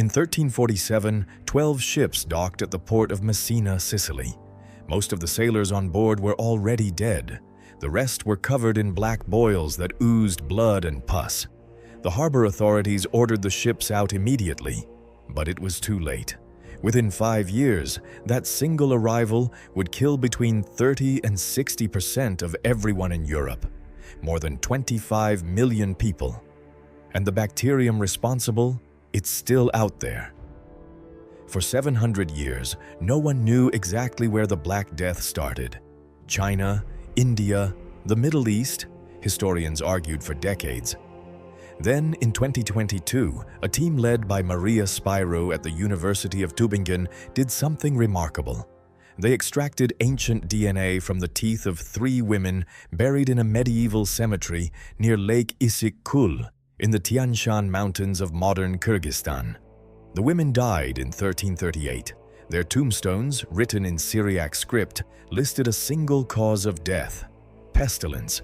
In 1347, 12 ships docked at the port of Messina, Sicily. Most of the sailors on board were already dead. The rest were covered in black boils that oozed blood and pus. The harbor authorities ordered the ships out immediately, but it was too late. Within 5 years, that single arrival would kill between 30 and 60% of everyone in Europe, more than 25 million people. And the bacterium responsible? It's still out there. For 700 years, no one knew exactly where the Black Death started. China, India, the Middle East, historians argued for decades. Then, in 2022, a team led by Maria Spiro at the University of Tübingen did something remarkable. They extracted ancient DNA from the teeth of 3 women buried in a medieval cemetery near Lake Issyk-Kul in the Tian Shan Mountains of modern Kyrgyzstan. The women died in 1338. Their tombstones, written in Syriac script, listed a single cause of death: pestilence.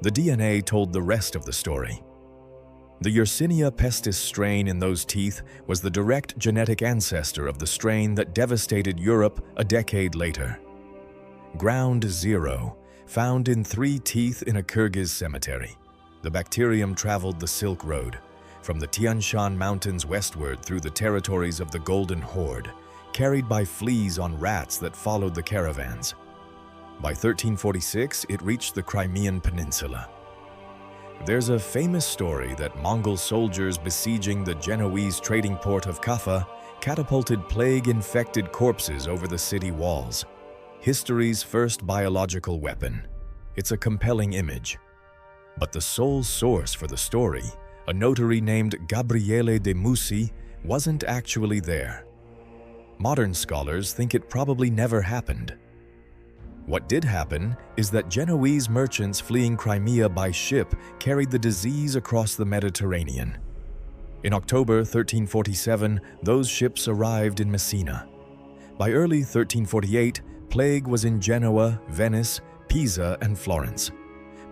The DNA told the rest of the story. The Yersinia pestis strain in those teeth was the direct genetic ancestor of the strain that devastated Europe a decade later. Ground Zero, found in 3 teeth in a Kyrgyz cemetery. The bacterium traveled the Silk Road, from the Tian Shan Mountains westward through the territories of the Golden Horde, carried by fleas on rats that followed the caravans. By 1346, it reached the Crimean Peninsula. There's a famous story that Mongol soldiers besieging the Genoese trading port of Kaffa catapulted plague-infected corpses over the city walls. History's first biological weapon. It's a compelling image. But the sole source for the story, a notary named Gabriele de Musi, wasn't actually there. Modern scholars think it probably never happened. What did happen is that Genoese merchants fleeing Crimea by ship carried the disease across the Mediterranean. In October 1347, those ships arrived in Messina. By early 1348, plague was in Genoa, Venice, Pisa, and Florence.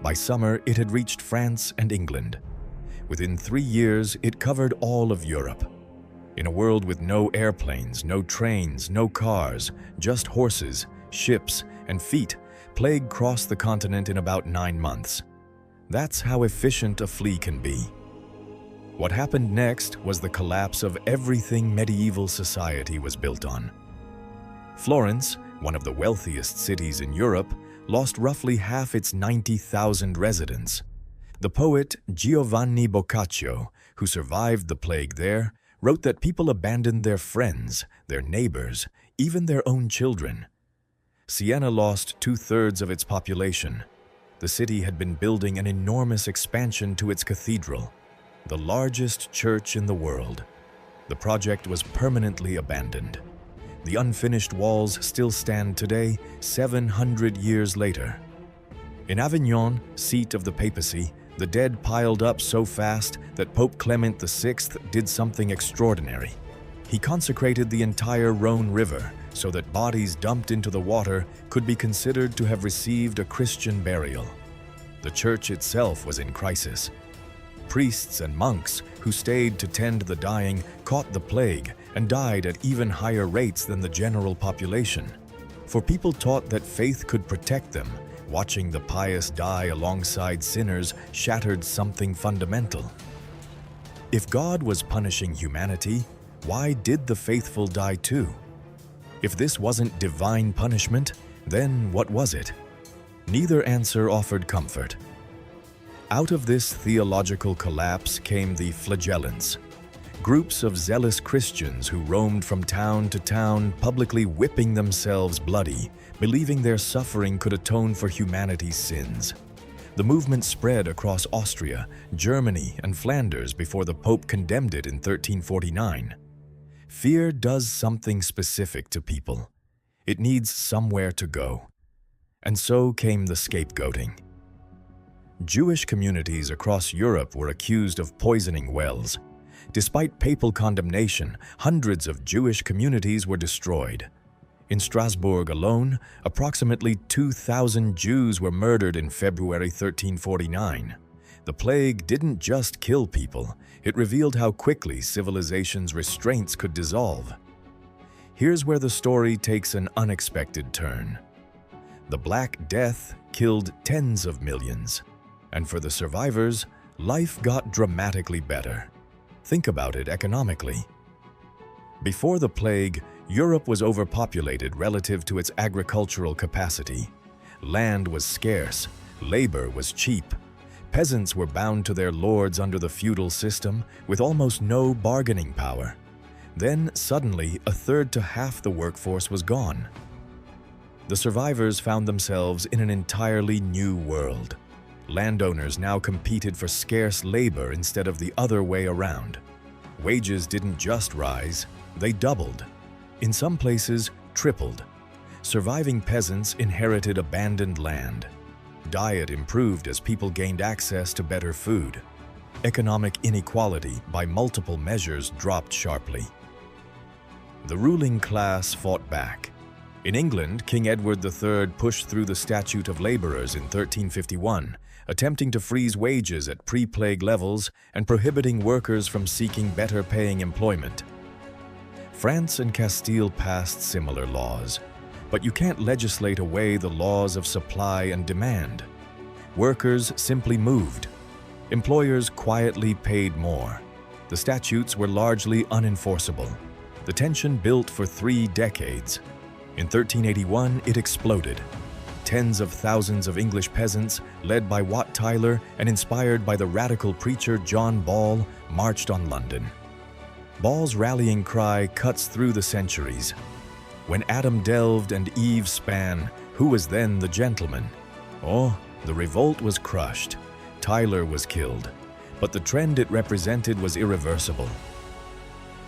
By summer, it had reached France and England. Within 3 years, it covered all of Europe. In a world with no airplanes, no trains, no cars, just horses, ships, and feet, plague crossed the continent in about 9 months. That's how efficient a flea can be. What happened next was the collapse of everything medieval society was built on. Florence, one of the wealthiest cities in Europe, lost roughly half its 90,000 residents. The poet Giovanni Boccaccio, who survived the plague there, wrote that people abandoned their friends, their neighbors, even their own children. Siena lost 2/3 of its population. The city had been building an enormous expansion to its cathedral, the largest church in the world. The project was permanently abandoned. The unfinished walls still stand today, 700 years later. In Avignon, seat of the papacy, the dead piled up so fast that Pope Clement VI did something extraordinary. He consecrated the entire Rhone River so that bodies dumped into the water could be considered to have received a Christian burial. The church itself was in crisis. Priests and monks who stayed to tend the dying caught the plague and died at even higher rates than the general population. For people taught that faith could protect them, watching the pious die alongside sinners shattered something fundamental. If God was punishing humanity, why did the faithful die too? If this wasn't divine punishment, then what was it? Neither answer offered comfort. Out of this theological collapse came the flagellants, groups of zealous Christians who roamed from town to town, publicly whipping themselves bloody, believing their suffering could atone for humanity's sins. The movement spread across Austria, Germany, and Flanders before the Pope condemned it in 1349. Fear does something specific to people. It needs somewhere to go. And so came the scapegoating. Jewish communities across Europe were accused of poisoning wells. Despite papal condemnation, hundreds of Jewish communities were destroyed. In Strasbourg alone, approximately 2,000 Jews were murdered in February 1349. The plague didn't just kill people, it revealed how quickly civilization's restraints could dissolve. Here's where the story takes an unexpected turn. The Black Death killed tens of millions, and for the survivors, life got dramatically better. Think about it economically. Before the plague, Europe was overpopulated relative to its agricultural capacity. Land was scarce, labor was cheap. Peasants were bound to their lords under the feudal system with almost no bargaining power. Then, suddenly, a third to half the workforce was gone. The survivors found themselves in an entirely new world. Landowners now competed for scarce labor instead of the other way around. Wages didn't just rise, they doubled. In some places, tripled. Surviving peasants inherited abandoned land. Diet improved as people gained access to better food. Economic inequality, by multiple measures, dropped sharply. The ruling class fought back. In England, King Edward III pushed through the Statute of Labourers in 1351, attempting to freeze wages at pre-plague levels and prohibiting workers from seeking better-paying employment. France and Castile passed similar laws, but you can't legislate away the laws of supply and demand. Workers simply moved. Employers quietly paid more. The statutes were largely unenforceable. The tension built for 3 decades. In 1381, it exploded. Tens of thousands of English peasants, led by Wat Tyler and inspired by the radical preacher John Ball, marched on London. Ball's rallying cry cuts through the centuries. When Adam delved and Eve span, who was then the gentleman? Oh, the revolt was crushed. Tyler was killed. But the trend it represented was irreversible.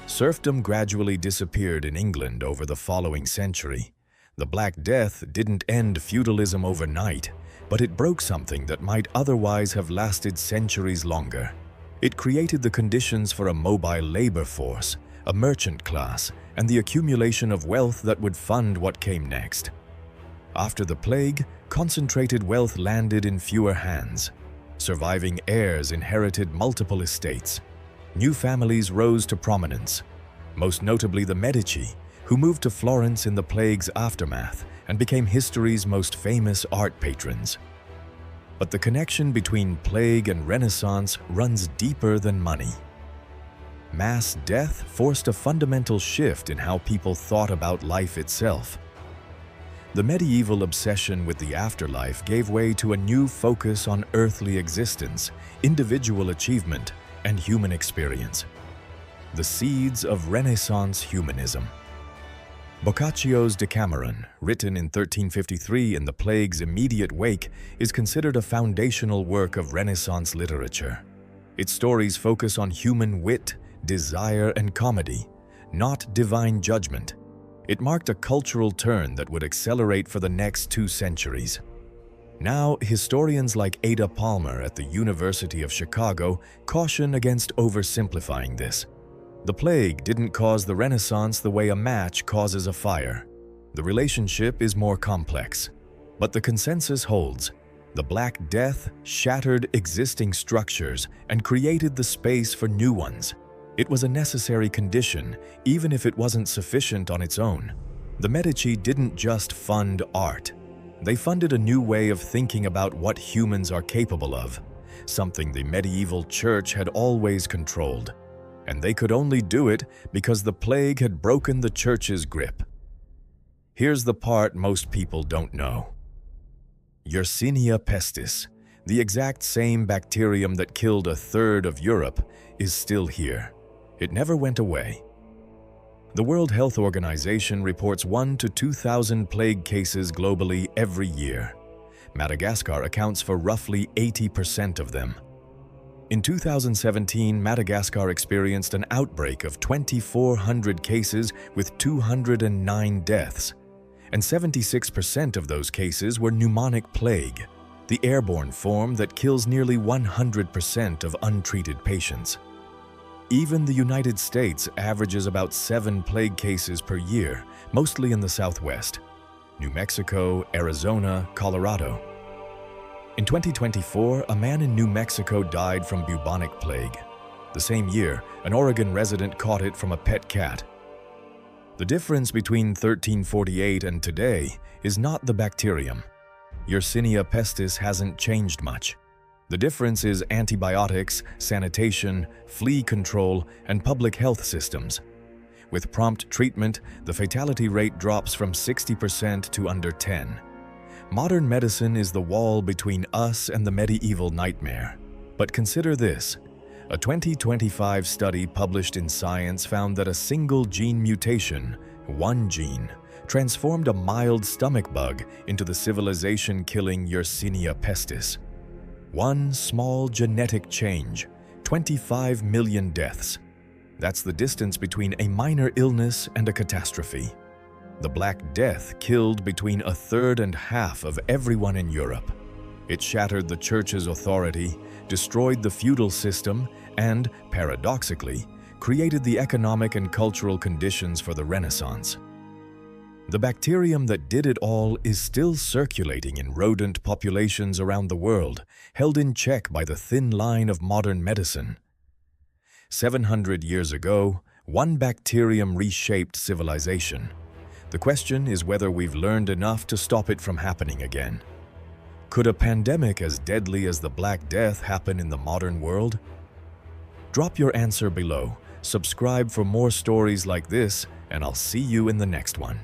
Serfdom gradually disappeared in England over the following century. The Black Death didn't end feudalism overnight, but it broke something that might otherwise have lasted centuries longer. It created the conditions for a mobile labor force, a merchant class, and the accumulation of wealth that would fund what came next. After the plague, concentrated wealth landed in fewer hands. Surviving heirs inherited multiple estates. New families rose to prominence, most notably the Medici, who moved to Florence in the plague's aftermath and became history's most famous art patrons. But the connection between plague and Renaissance runs deeper than money. Mass death forced a fundamental shift in how people thought about life itself. The medieval obsession with the afterlife gave way to a new focus on earthly existence, individual achievement, and human experience. The seeds of Renaissance humanism. Boccaccio's Decameron, written in 1353 in the plague's immediate wake, is considered a foundational work of Renaissance literature. Its stories focus on human wit, desire, and comedy, not divine judgment. It marked a cultural turn that would accelerate for the next 2 centuries. Now, historians like Ada Palmer at the University of Chicago caution against oversimplifying this. The plague didn't cause the Renaissance the way a match causes a fire. The relationship is more complex. But the consensus holds. The Black Death shattered existing structures and created the space for new ones. It was a necessary condition, even if it wasn't sufficient on its own. The Medici didn't just fund art. They funded a new way of thinking about what humans are capable of, something the medieval church had always controlled. And they could only do it because the plague had broken the church's grip. Here's the part most people don't know. Yersinia pestis, the exact same bacterium that killed a third of Europe, is still here. It never went away. The World Health Organization reports 1,000 to 2,000 plague cases globally every year. Madagascar accounts for roughly 80% of them. In 2017, Madagascar experienced an outbreak of 2,400 cases with 209 deaths, and 76% of those cases were pneumonic plague, the airborne form that kills nearly 100% of untreated patients. Even the United States averages about 7 plague cases per year, mostly in the Southwest, New Mexico, Arizona, Colorado. In 2024, a man in New Mexico died from bubonic plague. The same year, an Oregon resident caught it from a pet cat. The difference between 1348 and today is not the bacterium. Yersinia pestis hasn't changed much. The difference is antibiotics, sanitation, flea control, and public health systems. With prompt treatment, the fatality rate drops from 60% to under 10%. Modern medicine is the wall between us and the medieval nightmare. But consider this. A 2025 study published in Science found that a single gene mutation, one gene, transformed a mild stomach bug into the civilization-killing Yersinia pestis. One small genetic change, 25 million deaths. That's the distance between a minor illness and a catastrophe. The Black Death killed between a third and half of everyone in Europe. It shattered the church's authority, destroyed the feudal system, and, paradoxically, created the economic and cultural conditions for the Renaissance. The bacterium that did it all is still circulating in rodent populations around the world, held in check by the thin line of modern medicine. 700 years ago, one bacterium reshaped civilization. The question is whether we've learned enough to stop it from happening again. Could a pandemic as deadly as the Black Death happen in the modern world? Drop your answer below, subscribe for more stories like this, and I'll see you in the next one.